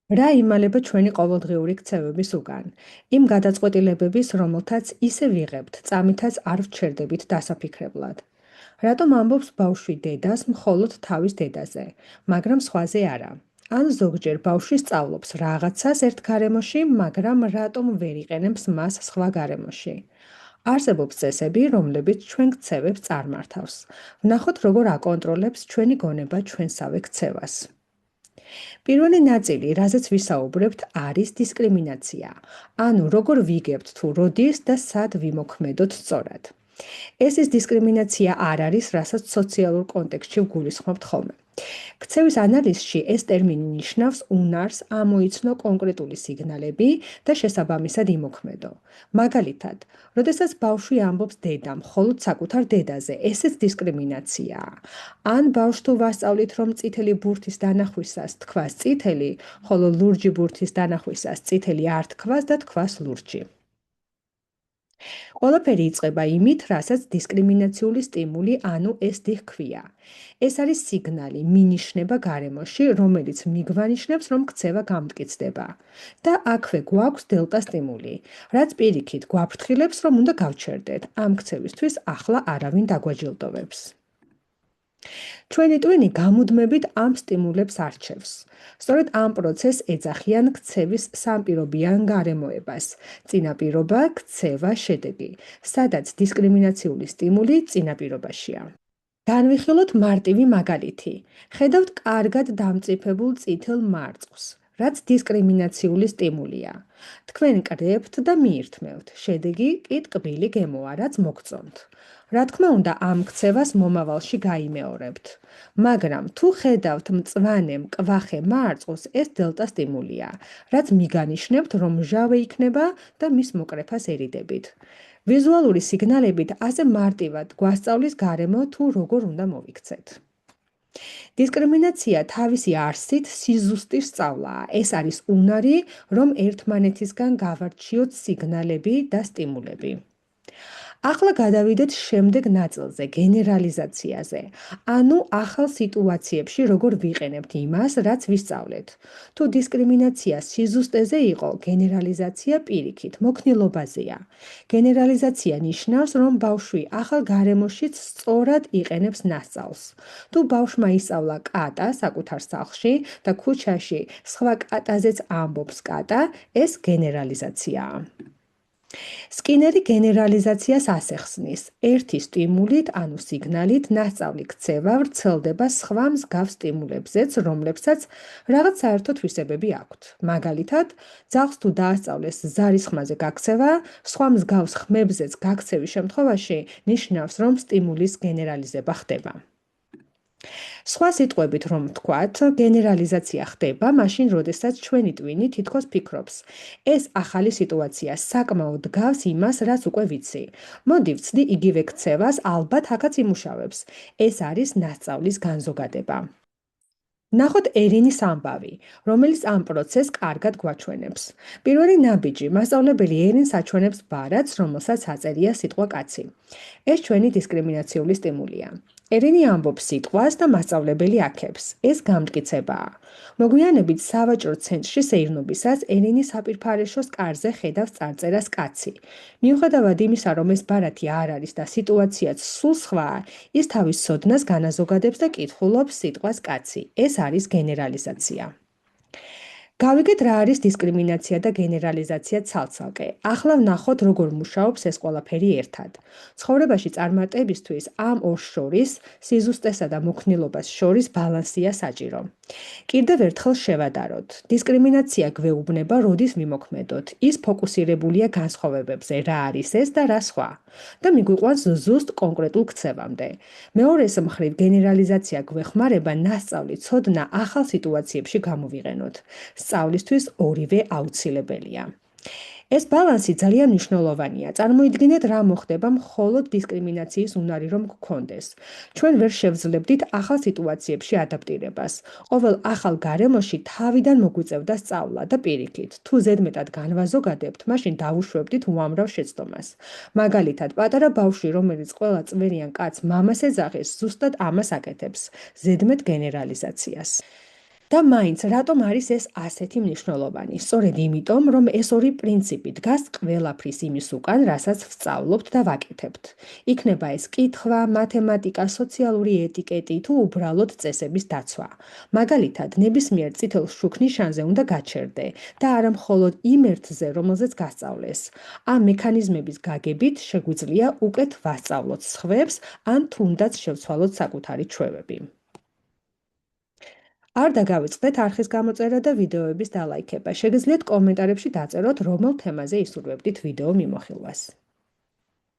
რა იმალება ჩვენი ყოველდღიური ქცევების უკან? იმ გადაწყვეტილებების, რომელთაც ისე ვიღებთ, წამითაც არ ვჩერდებით დასაფიქრებლად. რატომ ამბობს ბავშვი დედას მხოლოდ თავის დედაზე, მაგრამ სხვაზე არა? ან ზოგჯერ ბავშვი სწავლობს რაღაცას ერთ გარემოში, მაგრამ რატომ ვერ იყენებს მას სხვა გარემოში? არსებობს წესები, რომლებიც ჩვენ ქცევებს წარმართავს. ვნახოთ, როგორ აკონტროლებს ჩვენი გონება ჩვენსავე ქცევას. პირველი ნაწილი, რაზეც ვისაუბრებთ, არის დისკრიმინაცია. ანუ როგორ ვიგებთ თუ როდის და სად ვიმოქმედოთ სწორად. ეს ის დისკრიმინაცია არ არის, რასაც სოციალურ კონტექსტში ვგულისხმობთ ხოლმე. ქცევის ანალიზში ეს ტერმინი ნიშნავს უნარს ამოიცნო კონკრეტული სიგნალები და შესაბამისად იმოქმედო. მაგალითად, როდესაც ბავშვი ამბობს დედამ მხოლოდ საკუთარ დედაზე, ესეც დისკრიმინაციაა. ან ბავშვს თუ ვასწავლით, რომ წითელი ბურთის დანახვისას თქვას წითელი, ხოლო ლურჯი ბურთის დანახვისას წითელი არ თქვას და თქვას ლურჯი. ყველაფერი იწყება იმით, რასაც დისკრიმინაციული სტიმული, ანუ SD ჰქვია. ეს არის სიგნალი, მინიშნება გარემოში, რომელიც მიგვანიშნებს, რომ ქცევა გამტკიცდება. და აქვე გვაქვს დელტა სტიმული, რაც პირიქით გვაფრთხილებს, რომ უნდა გავჩერდეთ. ამ ქცევისთვის ახლა არავინ დაგვაჯილდოვებს. ჩვენი ტვინი გამუდმებით ამ სტიმულებს არჩევს. სწორედ ამ პროცესს ეძახიან ქცევის სამპირობიან გარემოებას. წინაპირობა, ქცევა, შედეგი, სადაც დისკრიმინაციული სტიმული წინაპირობაშია. განვიხილოთ მარტივი მაგალითი. ხედავთ კარგად დამწიფებულ წითელ მარწყვს, რაც დისკრიმინაციული სტიმულია. თქვენ კრებთ და მიირთმევთ. შედეგი კი ტკბილი გემოა, რაც მოგწონთ. რა თქმა უნდა, ამ ქცევას მომავალში გაიმეორებთ. მაგრამ თუ ხედავთ მწვანე მკვახე მარწყვს, ეს დელტა სტიმულია, რაც მიგანიშნებთ, რომ მჟავე იქნება და მის მოკრეფას ერიდებით. ვიზუალური სიგნალებით ასე მარტივად გვასწავლის გარემო თუ როგორ უნდა მოვიქცეთ. დისკრიმინაცია თავისი არსით სიზუსტის სწავლაა. ეს არის უნარი, რომ ერთმანეთისგან გავარჩიოთ სიგნალები და სტიმულები. ახლა გადავიდეთ შემდეგ ნაწილზე, გენერალიზაციაზე. ანუ ახალ სიტუაციებში როგორ ვიყენებთ იმას, რაც ვისწავლეთ. თუ დისკრიმინაცია სიზუსტეზე იყო, გენერალიზაცია პირიქით, მოქნილობაზეა. გენერალიზაცია ნიშნავს, რომ ბავშვი ახალ გარემოშიც სწორად იყენებს ნასწავლს. თუ ბავშვმა ისწავლა კატა საკუთარ სახლში და ქუჩაში სხვა კატაზეც ამბობს კატა, ეს გენერალიზაციაა. სკინერი გენერალიზაციას ასახსნის. ერთი სტიმულით, ანუ სიგნალით, ნასწავლი ქცევა ვრცელდება სხვა მსგავს სტიმულებზეც, რომლებსაც რაღაც საერთო თვისებები აქვთ. მაგალითად, ძაღლს თუ დაასწავლეს ზარის ხმაზე გაქცევა, სხვა მსგავს ხმებზეც გაქცევის შემთხვევაში ნიშნავს, რომ სტიმულის გენერალიზება ხდება. სხვა სიტყვებით რომ ვთქვათ, გენერალიზაცია ხდება მაშინ, როდესაც ჩვენი ტვინი თითქოს ფიქრობს. ეს ახალი სიტუაცია საკმაოდ გავს იმას, რაც უკვე ვიცი. მოდი ვცდი იგივე ქცევას, ალბათ აქაც იმუშავებს. ეს არის ნასწავლის განზოგადება. ნახოთერინის ამბავი, რომელიც ამ პროცესს კარგად გვაჩვენებს. პირველი ნაბიჯი, მასწავლებელი ერინს აჩვენებს ბარათს, რომელსაც აწერია სიტყვა კაცი. ეს ჩვენი დისკრიმინაციული სტიმულია. ერინი ამბობს სიტყვას და მასწავლებელი აქებს. ეს გამტკიცებაა. მოგვიანებით სავაჭრო ცენტრში სეირნობისას ერინი საპირფარეშოს კარზე ხედავს წარწერას კაცი. მიუხედავად იმისა, რომ ეს ბარათი არ არის და სიტუაციაც სულ სხვაა, ის თავის ცოდნას განაზოგადებს და კითხულობს სიტყვას კაცი. ეს არის გენერალიზაცია. გავიგეთ რა არის დისკრიმინაცია და გენერალიზაცია ცალ-ცალკე. ახლა ვნახოთ როგორ მუშაობს ეს ყველაფერი ერთად. ცხოვრებაში წარმატებისთვის ამ ორ შორის, სიზუსტესა და მოქნილობას შორის ბალანსია საჭირო. კიდევ ერთხელ შევადაროთ. დისკრიმინაცია გვეუბნება, როდის მიმოქმედოთ. ის ფოკუსირებულია განსხვავებებზე, რა არის ეს და რა სხვა. და მიგვიყვანს ზუსტ კონკრეტულ ქცევამდე. მეორეს მხრივ გენერალიზაცია გვეხმარება ნასწავლი ცოდნა ახალ სიტუაციებში გამოვიყენოთ. სწავლისთვის ორივე აუცილებელია. ეს ბალანსი ძალიან მნიშვნელოვანია. წარმოიდგინეთ, რა მოხდება მხოლოდ დისკრიმინაციის უნარი რომ გქონდეს. ჩვენ ვერ შევძლებდით ახალ სიტუაციებში ადაპტირებას. ყოველ ახალ გარემოში თავიდან მოგვიწევდა სწავლა და პირიქით, თუ ზედმეტად განვაზოგადებთ, მაშინ დავუშვებდით უამრავ შეცდომას. მაგალითად, პატარა ბავშვი, რომელიც ყველა წვერიან კაცს მამას ეძახის, ზუსტად ამას აკეთებს, ზედმეტ გენერალიზაციას. და მაინც რატომ არის ეს ასეთი მნიშვნელოვანი? სწორედ იმიტომ, რომ ეს ორი პრინციპი დგას ყველაფრის იმის უკან, რასაც ვსწავლობთ და ვაკეთებთ. იქნება ეს კითხვა, მათემატიკა, სოციალური ეტიკეტი თუ უბრალოდ წესების დაცვა. მაგალითად, ნებისმიერ წითელ შუქნის შანზე უნდა გაჩერდე და არა მხოლოდ იმ ერთზე, რომელზეც გასწავლეს. ამ მექანიზმების გაგებით შეგვიძლია უკეთ ვასწავლოთ სხვებს ან თუნდაც შევცვალოთ საკუთარი ჩვევები. არ დაგავიწყდეთ არხის გამოწერა და ვიდეოების დალაიქება. შეგიძლიათ კომენტარებში დაწეროთ, რომელ თემაზე ისურვებდით ვიდეო მიმოხილვას.